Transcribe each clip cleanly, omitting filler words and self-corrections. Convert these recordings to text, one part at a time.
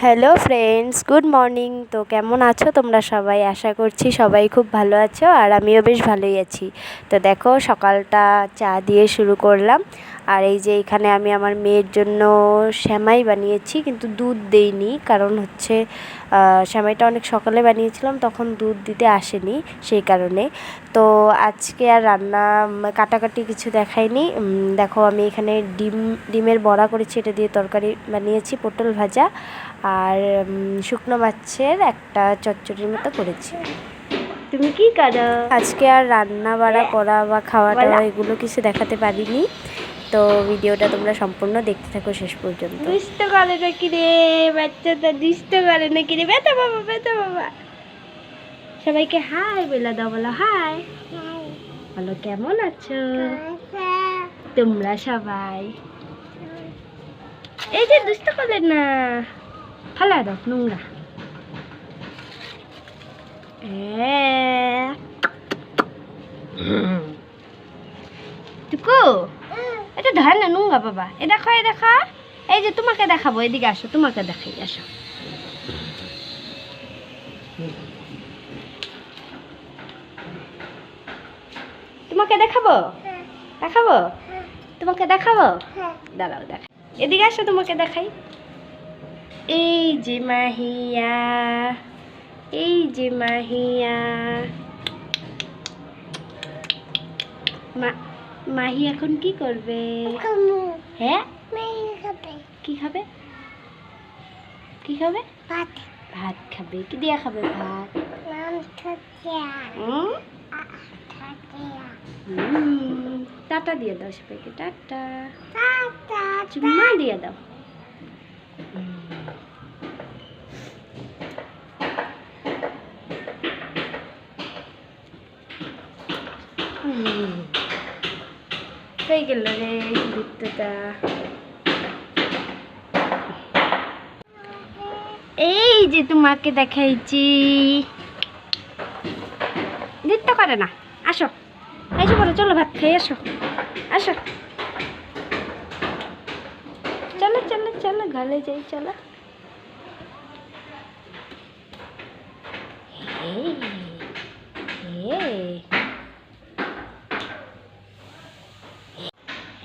Hello friends, good morning. তো কেমন আছো তোমরা সবাই? আশা করছি সবাই খুব ভালো আছো, আর আমিও বেশ ভালোই আছি। তো দেখো, সকালটা চা দিয়ে শুরু করলাম। আর এই যে এখানে আমি আমার মেয়ের জন্য সেমাই বানিয়েছি, কিন্তু দুধ দেইনি, কারণ হচ্ছে সেমাইটা অনেক সকালে বানিয়েছিলাম, তখন দুধ দিতে আসেনি, সেই কারণে। তো আজকে আর রান্না কাটাকাটি কিছু দেখাইনি। দেখো, আমি এখানে ডিমের বড়া করেছি, এটা দিয়ে তরকারি বানিয়েছি, পটল ভাজা, আর শুকনো মাছের একটা চচ্চড়ির মতো করেছি। তুমি কি করো? আজকে আর রান্না বাড়া করা বা খাওয়া দাওয়া এগুলো কিছু দেখাতে পারিনি। তো ভিডিওটা তোমরা সম্পূর্ণ দেখতে থাকো শেষ পর্যন্ত। দুষ্ট করে নাকি রে বাচ্চাটা, দুষ্ট করে নাকি রে? বেটা বাবা, বেটা বাবা। সবাইকে হাই বলে দাও, বলো হাই। বলো কেমন আছো তোমরা সবাই? এই যে দুষ্ট করে না, ফালা দাও নোংরা। টুকু, এটা ধর না, নোংরা বাবা। এ দেখো, এ দেখো, এই যে তোমাকে দেখাবো, এদিকে আসো, তোমাকে দেখাই, আসো। তোমাকে দেখাবো, দেখাবো, তোমাকে দেখাবো, দাঁড়াও দেখা, এদিকে আসো, তোমাকে দেখাই। এই যে মাহিয়া, এই যে মাহিয়া। মাহি এখন কি করবে? হ্যাঁ, কি খাবে? কি খাবে? ভাত। ভাত খাবে। কি দিয়া খাবে ভাত? টাটা দিয়ে দাও সবাইকে, টাটা, চুম্মা দিয়ে দাও। কই গেল রে বিদ্যুৎটা? এই যে তোমাকে দেখাইছি, দিতে করে না। আসো, এসো বলো, চলো ভাত খাই, আসো, আসো, চলো চলো চলো, ঘরে যাই, চলো।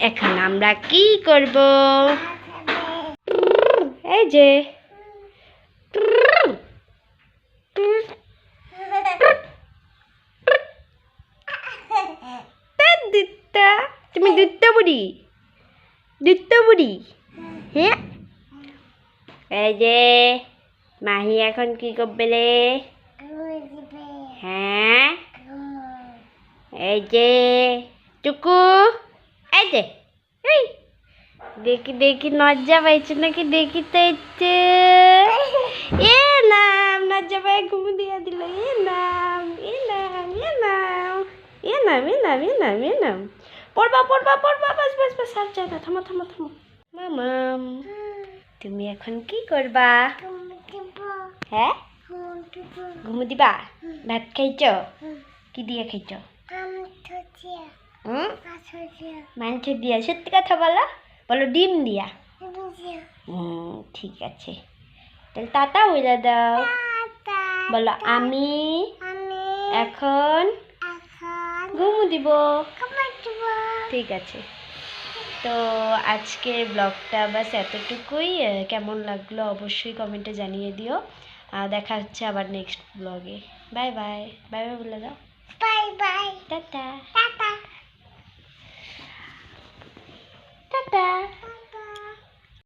এখন আমরা কি করব? এই যে তুমি দুধ বুড়ি, দুধ বুড়ি। হ্যাঁ, এই যে মাহি এখন কি করবে রে? হ্যাঁ, এই যে টুকু, এই যে, এই দেখি দেখি নজ্জা পাইছে নাকি, দেখি তো ইচ্ছে। এ নাম নজ্জা পাই ঘুম দিয়া দিল। এ নাম, এ নাম, এ নাম, এ নাম, এ নাম, এ নাম, এ নাম। পড়বা পড়বা পড়বা, বাস বাস বাস, আর যাই না, থামো থামো থামো। মামাম, তুমি এখন কি করবা? হ্যাঁ, ঘুমু দিবা? ভাত খাইছ? কি দিয়ে খাইছ? মাংস দিয়া। সত্যি কথা বলো, বলো ডিম দিয়া। ঠিক আছে, তাহলে টাটা বলে দাও। বলো আমি এখন ঘুমু দিব। ঠিক আছে। তো আজকের ব্লগটা বাস এতটুকুই। কেমন লাগলো অবশ্যই কমেন্টে জানিয়ে দিও। দেখা হচ্ছে আবার নেক্সট ব্লগে। Bye bye. বাই বাই বলে দাও। Bye bye, tata tata tata.